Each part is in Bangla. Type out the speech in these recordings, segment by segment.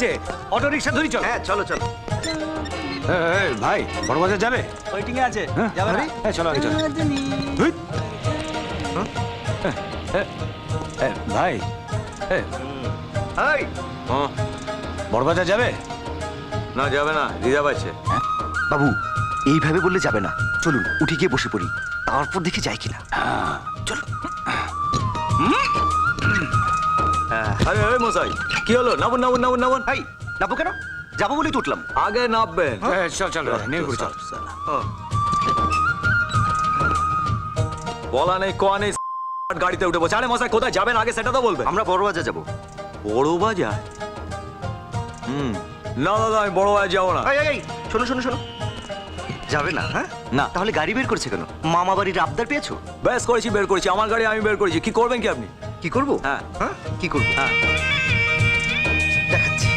আছে, অটো রিক্সা ধরি চল। হ্যাঁ চলো চলো। ভাই বড়বাজার যাবে? ওয়েটিং এ আছে, হ্যাঁ, যাবে না? চলো আগে চলো। ভাই হাই বড়বাজার যাবে? না যাবে না, রিজার্ভ আছে। বাবু এইভাবে বললে যাবে না, চলুন উঠে গিয়ে বসে পড়ি, তারপর দেখি যাই কিনা। চলো। আরে ওই মশাই, কি হলো? নামুন নামুন নামুন নামুন। হাই যাবো কেন? যাবো বলেই তো উঠলাম। আগে নামবেন। চল চল নেমে পড়ি চল। বলা নেই কোয়া নেই, গাড়িতে উঠে বসে। আরে মশাই কোথায় যাবেন আগে সেটা তো বলবেন। আমরা বড়বাজার যাবো। বড় বাজার? না দাদা আমি বড় বাজার যাবো না। এই শোনো শোনো শোনো, যাবে না? হ্যাঁ না। তাহলে গাড়ি বের করছে কেন? মামা বাড়ির আবদার পেয়েছো? বেশ করেছি, বের করেছি, আমার গাড়ি আমি বের করেছি। কি করবেন কি আপনি? কি করবো? হ্যাঁ। হ্যাঁ কি করবো? হ্যাঁ দেখাচ্ছি।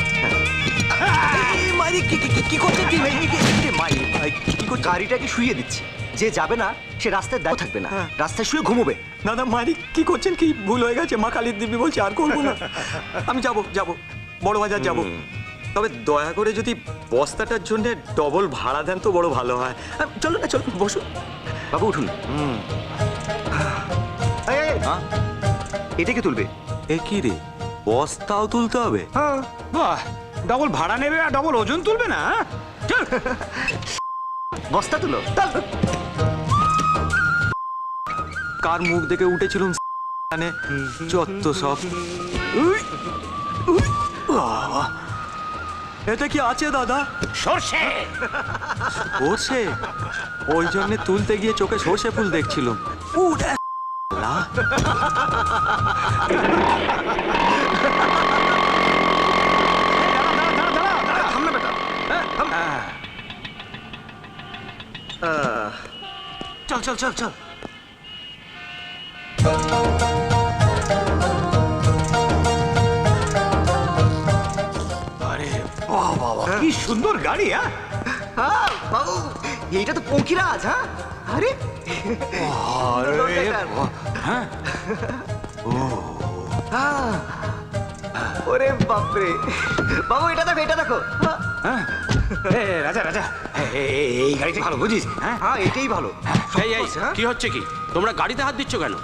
কি করছেন কি? কি করছেন? গাড়িটাকে শুইয়ে দিচ্ছি, যে যাবে না সে রাস্তায় দাঁড়িয়ে থাকবে না, রাস্তায় শুয়ে ঘুমোবে। দাদা মালিক কি করছেন কি? ভুল হয়ে গেছে, মা কালীর দিব্যি বলছি আর করবো না। আমি যাবো বড় বাজার যাবো। তবে দয়া করে যদি বস্তাটার জন্য ডবল ভাড়া দেন তো বড় ভালো হয়। চলো না, চলো বসুন। বাবু উঠুন। হ্যাঁ? এটাকে তুলবে? এ কি রে, বস্তাও তুলতে হবে? হ্যাঁ। বাহ, ডবল ভাড়া নেবে আর ডবল ওজন তুলবে না? চল। বস্তা তুলো। কার মুখ দেখে উঠেছিলাম যত সব। এটা কি আছে দাদা? সর্ষে। সর্ষে? ওই জন্য তুলতে গিয়ে চোখে সর্ষে ফুল দেখছিলাম। চল চল চল চল। আরে বাহ বাবা, কি সুন্দর গাড়ি। হ্যাঁ বাবু, এইটা তো পঙ্খিরাজ। হ্যাঁ আরে ওরে বাপরে বাবু, এটা দেখো এটা দেখো। রাজা রাজা, এই গাড়িটা ভালো বুঝিস? হ্যাঁ এটাই ভালো। এই এই কি হচ্ছে কি? তোমরা গাড়িতে হাত দিচ্ছ কেন?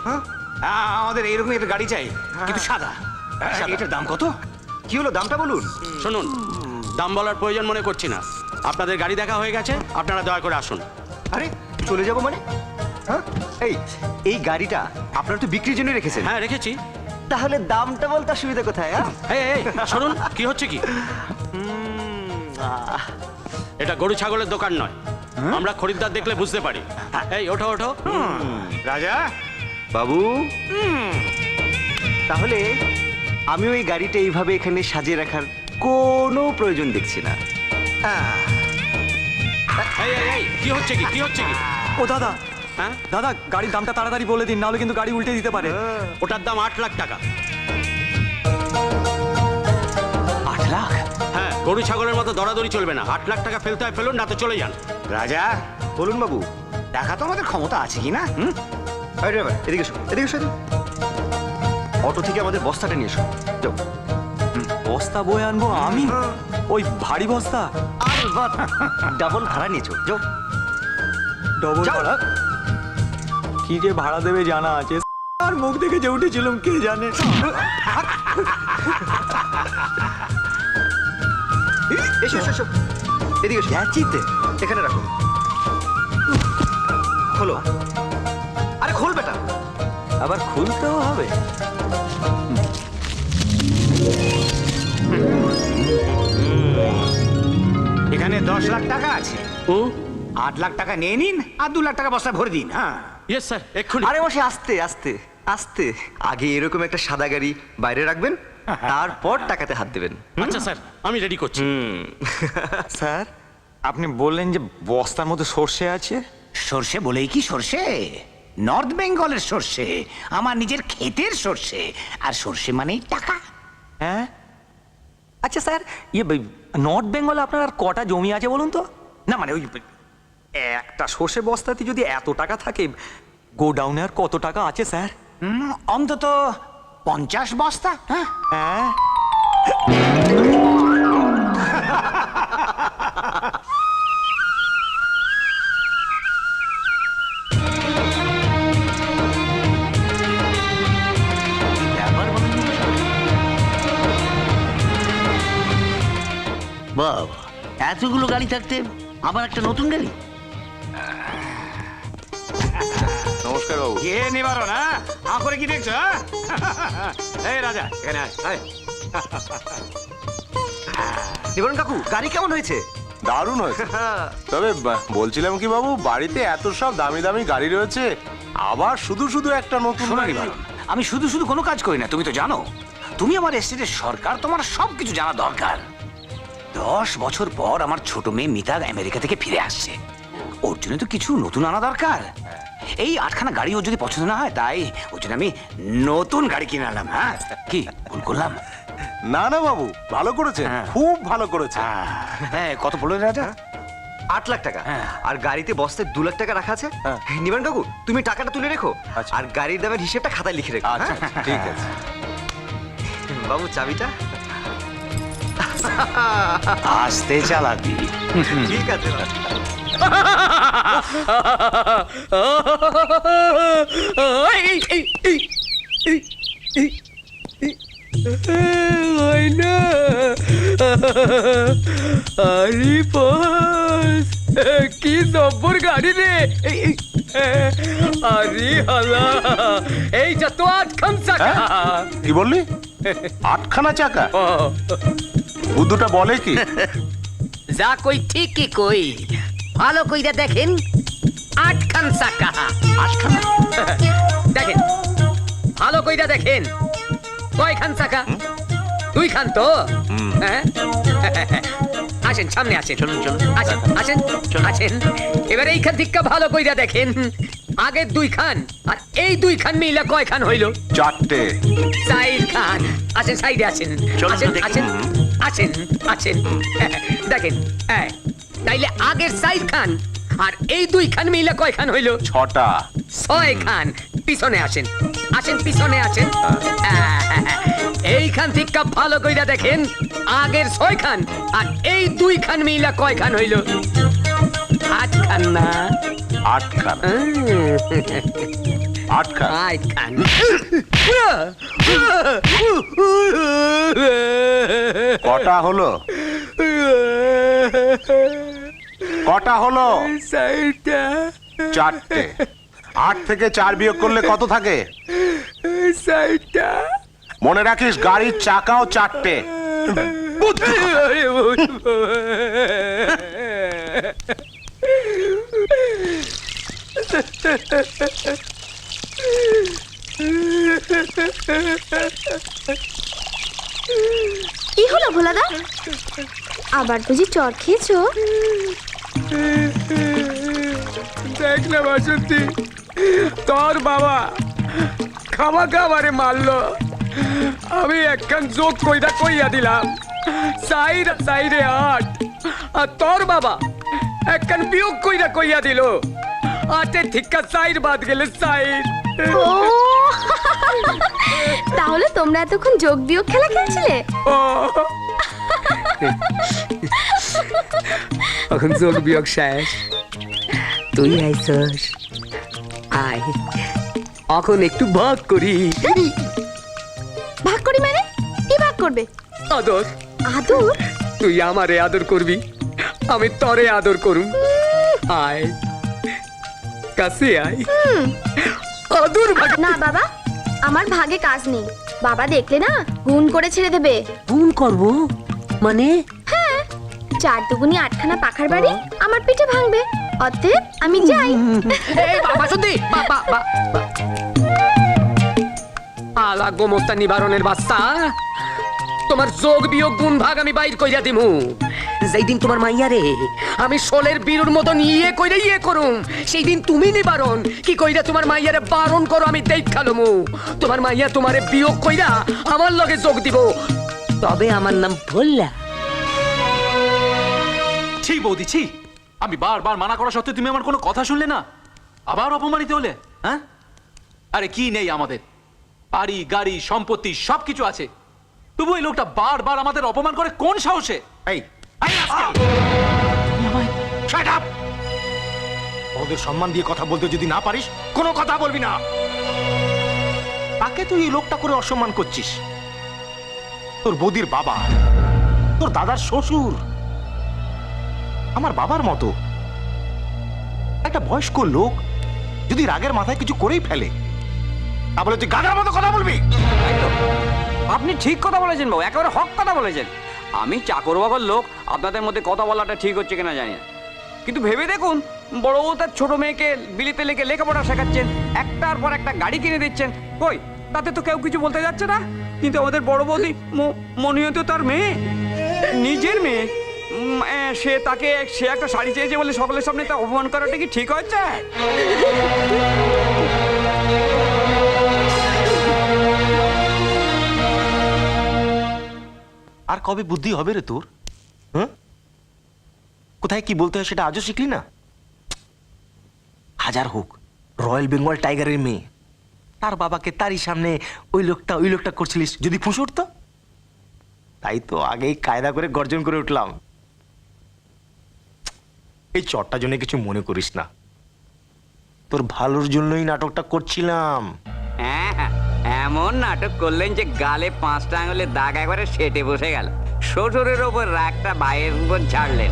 আমাদের এইরকম একটা গাড়ি চাই, কিন্তু সাদা। এটার দাম কত? কি হলো, দামটা বলুন। শুনুন, দাম বলার প্রয়োজন মনে করছি না। আপনাদের গাড়ি দেখা হয়ে গেছে, আপনারা দয়া করে আসুন। আরে চলে যাবো মানে? হ্যাঁ এই গাড়িটা আপনারা তো বিক্রির জন্য রেখেছেন। হ্যাঁ রেখেছি। তাহলে দামটা বলতে অসুবিধা কোথায়? এই শুনুন, কি হচ্ছে কি? এটা গরু ছাগলের দোকান নয়, আমরা খরিদ্দার দেখলে বুঝতে পারি। এই ওঠো ওঠো। রাজা বাবু, তাহলে আমি ওই গাড়িটা এইভাবে এখানে সাজিয়ে রাখার কোনো প্রয়োজন দেখছি না। এই কি হচ্ছে কি? কি হচ্ছে কি? ও দাদা, হ্যাঁ দাদা গাড়ির দামটা তাড়াতাড়ি বলে দিন, নাহলে কিন্তু গাড়ি উল্টে দিতে পারে। ওটার দাম 8 লাখ টাকা। 8 লাখ? হ্যাঁ, গরু ছাগলের মতো দরাদরি চলবে না। 8 লাখ টাকা ফেলতে হয় ফেলুন, না তো চলে যান। রাজা বলুন বাবু। দেখা তো আমাদের ক্ষমতা আছে কি না? এদিকে এসো, এদিকে এসো। অটো থেকে আমাদের বস্তাটা নিয়ে এসো। যাও। বস্তা বয়ে আনবো আমি? ওই ভারী বস্তা? আর ডাবল ভাড়া নিয়েছো, যাও। ডবল যাও। ভাড়া? কি যে ভাড়া দেবে জানা আছে? আর মুখ দেখে যে উঠেছিলাম কে জানে। এসো এসো এসো, এদিকে এসো। যাচ্ছিতে এখানে রাখো। খোলো। আরে খোল বেটা। আবার খুলতেও হবে? এখানে 10 লাখ টাকা আছে। 8 লাখ টাকা নিয়ে নিন আর 2 লাখ টাকা বস্তা ভরে দিন। হ্যাঁ ইয়েস স্যার, এক্ষুনি। আরে বসে আস্তে আস্তে আস্তে, আগে এরকম একটা সাদা গাড়ি বাইরে রাখবেন, তারপর টাকাতে হাত দেবেন। আচ্ছা স্যার, আমি রেডি করছি। স্যার, আপনি বললেন যে বস্তার মধ্যে সর্ষে আছে? সর্ষে বলেই কি সর্ষে? নর্থ বেঙ্গলের সর্ষে, আমার নিজের ক্ষেতের সর্ষে। আর সর্ষে মানেই টাকা। হ্যাঁ আচ্ছা স্যার, নর্থ বেঙ্গলে আপনার আর কটা জমি আছে বলুন তো? না মানে ওই একটা সর্ষে বস্তাতে যদি এত টাকা থাকে, গোডাউনে আর কত টাকা আছে স্যার? অন্তত 50 বস্তা। হ্যাঁ হ্যাঁ এতগুলো গাড়ি থাকতে আবার একটা নতুন গাড়ি? নমস্কার বাবু। কে নিবারণ, হ্যাঁ? আ করে কি দেখছো, হ্যাঁ? এই রাজা, এখানে আয়, আয়। নিবারণ কাকু, গাড়ি কেমন হয়েছে? দারুণ হয়েছে। তবে বলছিলাম কি বাবু, বাড়িতে এত সব দামি দামি গাড়ি রয়েছে, আবার শুধু শুধু একটা নতুন শোনো গাড়ি। নিবারণ, আমি শুধু শুধু কোনো কাজ করি না, তুমি তো জানো। তুমি আমার এস্টেটের সরকার, তোমার সব কিছু জানা দরকার। 10 বছর পর আমার ছোট মেয়ে মিতা আমেরিকা থেকে ফিরে আসছে, ওর জন্য তো কিছু নতুন আনা দরকার। এই 8খানা গাড়ি ওর যদি পছন্দ না হয়, তাই ওর জন্য আমি নতুন গাড়ি কিনে আনলাম। হ্যাঁ, কি ভুল করলাম? না না বাবু, ভালো করেছে, হ্যাঁ। খুব ভালো করেছে। হ্যাঁ, কত পড়লো রাজা? 8 লাখ টাকা। হ্যাঁ। আর গাড়িতে বস্তায় 2 লাখ টাকা রাখা আছে। হ্যাঁ। নিবারণ কাকু, তুমি টাকাটা তুলে রেখো, আচ্ছা। আর গাড়ির দামের হিসেবটা খাতায় লিখে রেখো। আচ্ছা হ্যাঁ? ঠিক আছে। বাবু, চাবিটা? আসতে চালাবি। ঠিক আছে। আরে বস, কি জব্বর গাড়ি রে! আরে হালা, এইটা তো 8খান চাকা। কি বললি? 8খানা চাকা? বুদ্ধুটা বলে কি? যা কই ঠিকই কই, ভালো কইরা দেখেন, 8খান চাকা। 8খান? দেখেন, ভালো কইরা দেখেন, কয়খান চাকা? 2খান তো? হ্যাঁ? আসেন, সামনে আসেন। চলুন চলুন, আসেন আসেন আসেন। এবার এইখান থেকে ভালো কইরা দেখেন, আগের 2খান আর এই 2খান মিলা কয়খান হইল? 4টে। 4খান। আসেন, সাইডে আসেন। আসেন আসেন আসেন আসেন। দেখেন, তাইলে আগের 4খান আর এই 2খান মিলা কয়খান হইল? 6টা। 6খান। পিছনে আসেন, আসেন পিছনে আসেন। এইখান থেকে ভালো কইরা দেখেন, আগের 6খান আর এই 2খান মিলা কয়খান হইল? 8খান না? 8খানা। 8খান। 8খান। কটা হলো? কটা হলো? 4টে। 8 থেকে 4 বিয়োগ করলে কত থাকে? 4টা। মনে রাখিস, গাড়ির চাকাও 4টে। কি হলো ভোলাদা, আবার বুঝি চড় খেয়েছো? দেখ না বাসন্তী, তোর বাবা খামাখা আমারে মারলো। আমি একখান যোগ কইয়া দিলাম, 4 আর 8, আর তোর বাবা একখান বিয়োগ কইয়া দিল, 8 থেকে 4 বাদ গেলে 4। ও তাহলে তোমরা এতক্ষণ যোগ বিয়োগ খেলা খেলছিলে? ও এখন যোগ বিয়োগ শেষ, তুই আইছস, আয় এখন একটু ভাগ করি। ভাগ করি মানে? কি ভাগ করবে? আদর। আদর? তুই আমারে আদর করবি, আমি তরে আদর করুম। আয় কাছে আয়, আদর ভাগ। না বাবা, আমার ভাগে কাজ নেই, বাবা দেখলে না গুণ করে ছেড়ে দেবে। গুণ করব মানে? হ্যাঁ, 4 দুগুনি 8খানা পাখার বাড়ি আমার পিঠে ভাঙবে, অতএব আমি যাই। এই বাবা শুনতি, বাবা আলা গোমস্তা নিবারণের বাচ্চা, তোমার যোগ বিয়োগ গুণ ভাগ আমি বাইর কইরা দিমু। যেই দিন তোমার মাইয়ারে আমি শোলের বীরুর মতন ইয়ে করুম, সেই দিন তুমি নিবারণ কি কইরা তোমার মাইয়ারে বারণ করো, আমি দেখালুমু। তোমার মাইয়া তোমারে বিয়োগ কইরা আমার লগে যোগ দিব, তবে আমার নাম ভোল্লা। ছি বৌদি, ছি! আমি বারবার মানা করা সত্ত্বেও তুমি আমার কোনো কথা শুনলে না, আবার অপমানিত হলে। হ্যাঁ, আরে কি নেই আমাদের? বাড়ি গাড়ি সম্পত্তি সবকিছু আছে, তবু এই লোকটা বারবার আমাদের অপমান করে কোন সাহসে? এই, এই আজকাল! Shut up! ওদের সম্মান দিয়ে কথা বলতে যদি না পারিস, কোনো কথা বলবি না। তাকে তুই এই লোকটা করে অসম্মান করছিস? তোর বৌদির বাবা, তোর দাদার শ্বশুর, আমার বাবার মতো। একটা বয়স্ক লোক যদি রাগের মাথায় কিছু করেই ফেলে, তাহলে তুই গাধার মতো কথা বলবি? আপনি ঠিক কথা বলেছেন বাবু, একেবারে হক কথা বলেছেন। আমি চাকর বাবার লোক, আপনাদের মধ্যে কথা বলাটা ঠিক হচ্ছে কিনা জানি না, কিন্তু ভেবে দেখুন, বড় বউ তার ছোট মেয়েকে বিলিতে লেগে লেখাপড়া শেখাচ্ছেন, একটার পর একটা গাড়ি কিনে দিচ্ছেন, কই তাতে তো কেউ কিছু বলতে যাচ্ছে না। কিন্তু আমাদের বড় বৌদি মনিয়ত তার মেয়ে, নিজের মেয়ে, সে একটা শাড়ি চেয়েছে বলে সকলের সামনে তা অপমান করাটা কি ঠিক হচ্ছে? আর কবে বুদ্ধি হবে রে তোর? হ্যাঁ, কোথায় কি বলতে হয় সেটা আজও শিখলি না? হাজার হোক রয়্যাল বেঙ্গল টাইগারের মেয়ে, তার বাবাকে তারই সামনে ওই লোকটা করছিলিস, যদি ফুঁস উঠতো। তাই তো আগেই কায়দা করে গর্জন করে উঠলাম। এই চটটা জন্য কিছু মনে করিস না, তোর ভালোর জন্যই নাটকটা করছিলাম। হ্যাঁ, এমন নাটক করলেন যে গালে 5টা আঙুলের দাগ একবারে সেটে বসে গেল। শ্বশুরের ওপর রাগটা ভাইয়ের উপর ঝাড়লেন।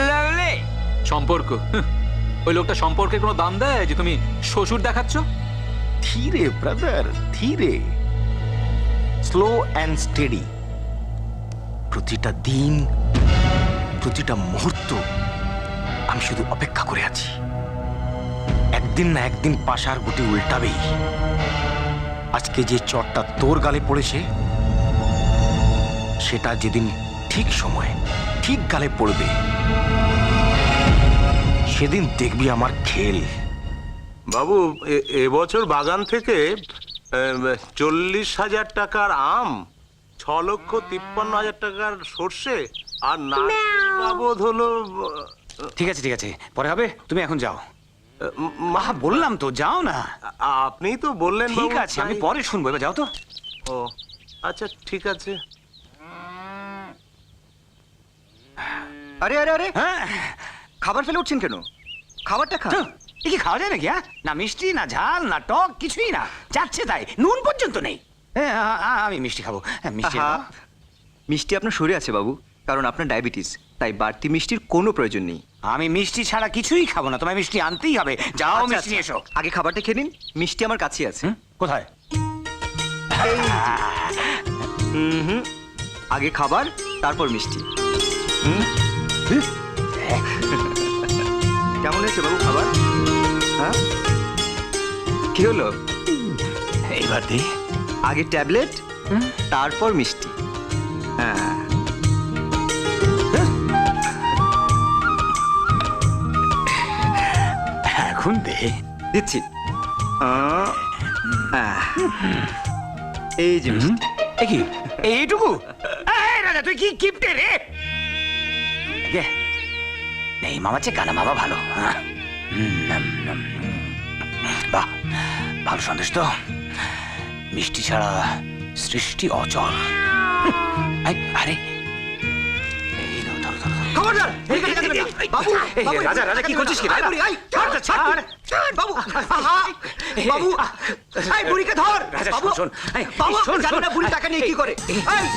লাভলি সম্পর্ক, ওই লোকটা সম্পর্কে কোনো দাম দেয় যে তুমি শ্বশুর দেখাচ্ছ? ধীরে ব্রাদার, ধীরে, স্লো অ্যান্ড স্টেডি। প্রতিটা দিন, প্রতিটা মুহূর্ত আমি শুধু অপেক্ষা করে আছি। একদিন না একদিন পাশার গুটি উল্টাবেই। আজকে যে চটটা তোর গালে পড়েছে, সেটা যেদিন ঠিক সময় ঠিক গালে পড়বে, সেদিন দেখবি আমার খেল। বাবু, এবছর বাগান থেকে 40,000 টাকার আম, 6,53,000 টাকার সর্ষে আর না বাবদ হলো। ঠিক আছে ঠিক আছে, পরে হবে, তুমি এখন যাও। মা, বললাম তো যাও না। আপনি তো বললেন ঠিক বাবু, আছে, আমি তাই। পরে শুনবো, এবার যাও তো। ও আচ্ছা, ঠিক আছে। আরে আরে আরে, হ্যাঁ, খাবার ফেলে উঠছেন কেন? খাবারটা খান। এ কি খাওয়া যায় নাকি? হ্যাঁ, না মিষ্টি না ঝাল না টক, কিছুই না, যাচ্ছে তাই, নুন পর্যন্ত নেই। হ্যাঁ, আমি মিষ্টি খাবো। হ্যাঁ, মিষ্টি আহা, খাবো। মিষ্টি আপনার শরীরে আছে বাবু, কারণ আপনার ডায়াবেটিস, তাই বাড়তি মিষ্টির কোনো প্রয়োজন নেই। আমি মিষ্টি ছাড়া কিছুই খাবো না, তোমায় মিষ্টি আনতেই হবে। যাও, আচ্ছা, মিষ্টি নিয়ে এসো। আগে খাবারটা খেয়ে নিন, মিষ্টি আমার কাছেই আছে। কোথায়? হুম, আগে খাবার, তারপর মিষ্টি। কেমন হয়েছে বাবু খাবার? হ্যাঁ, কি হলো? এইবার দি। আগে ট্যাবলেট, তারপর মিষ্টি। হ্যাঁ, এখন দে। দিচ্ছি। এই যে মিষ্টি। এ কি এইটুকু? এই রাজা, তুই কি কিপটে রে? গে, নেই মামা চেয়ে কানা মামা ভালো। হ্যাঁ? বাহ, ভালো সন্দেশ তো। মিষ্টি ছাড়া সৃষ্টি অচল। আরে এই ধরো, ধরো, ধরো, ধরো। খবরদার, বুড়ি কাটা যাবে না। বাবু, এই, বাবু, রাজা, রাজা, কি করছিস কি? আয় বুড়ি, আয়, ছাড়, রাজা, ছাড়। ছাড়, বাবু, আহা, বাবু, আয় বুড়িকে ধর। রাজা, বাবু, শোন, এই, বাবু, শোন, আপনি জানেন না শোন। বুড়ি টাকা নিয়ে কি করে? আয়।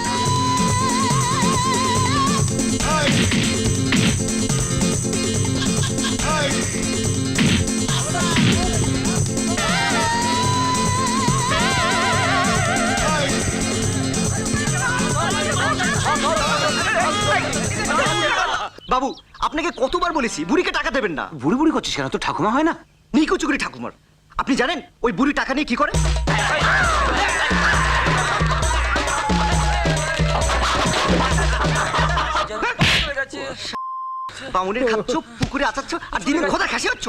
বাবু, আপনাকে কতবার বলেছি বুড়িকে টাকা দেবেন না। বুড়ি বুড়ি করছিস কেন? তো ঠাকুমা হয় না? নিকুচুকুরি ঠাকুমার। আপনি জানেন ওই বুড়ি টাকা নিয়ে কি করে? বামুনের খাচ্ছ, পুকুরে আচাচ্ছ, আর দিনের খোদা খাসি হচ্ছ।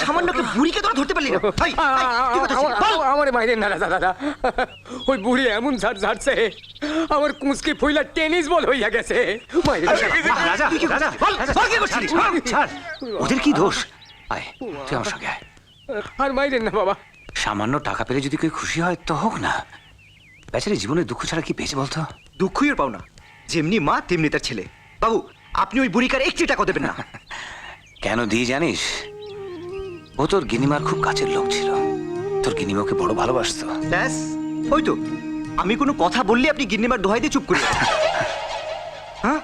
সামান্য একটা বুড়িকে তোরা ধরতে পারলি না। ভাই, কি কথা ছিল? বল। আমার মাইরে না দাদা, দাদা ওই বুড়ি এমন ঝাড় ঝাড়ছে, আমার কুঁচকি ফুইলা টেনিস বল হইয়া গেছে। রাজা, তুই কি রাজা, বল, রাজা, বল কি করছিলিস? ছাড়। ওদের কি দোষ? আয়, তুই আমার সঙ্গে আয়। আর মাইরেন না বাবা। সামান্য টাকা পেলে যদি কেউ খুশি হয় তো হোক না। বেচারি জীবনে দুঃখ ছাড়া কি পেয়েছে বলতো? দুঃখই পাও না, যেমনি মা তেমনি তার ছেলে। বাবু, আপনি ওই বুড়িকার একটি টাকা দেবেন না। কেন দিই জানিস? ও তোর গিনিমার খুব কাছের লোক ছিল। তোর গিনিমা ওকে বড় ভালোবাসতো। ব্যাস, ওই তো, আমি কোনো কথা বললে আপনি গিন্নিমার দোহাই দিয়ে চুপ করে যান। হ্যাঁ,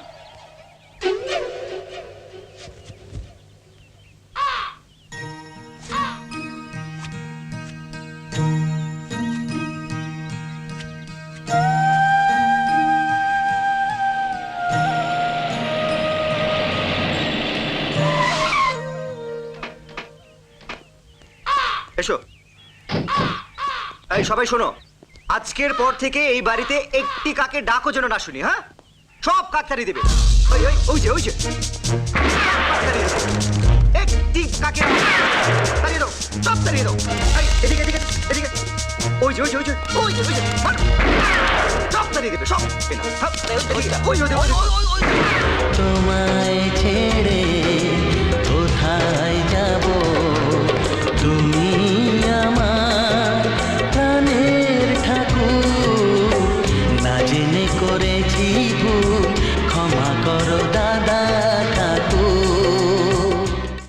এসো। এই সবাই শোনো, আজকের পর থেকে এই বাড়িতে একটি কাকে ডাকও যেন না শুনি, হ্যাঁ? সব কাক তাড়িয়ে দেবে। ওই ওই ওই যে ওই যে কাক তাড়িয়ে দেবে। একটি কাকে তাড়িয়ে দাও, সব তাড়িয়ে দাও। এই এদিকে এদিকে এদিকে, ওই যে ওই যে ওই যে ওই যে ওই যে মার। সব তাড়িয়ে দেবে, সব। এই না, সব, এদিকে, ওই যে ওই যে ওই যে, ওই যে। তোমায় ছেড়ে কোথায় যাব, তুমি আমার প্রাণের ঠাকুর, না জেনে করেছি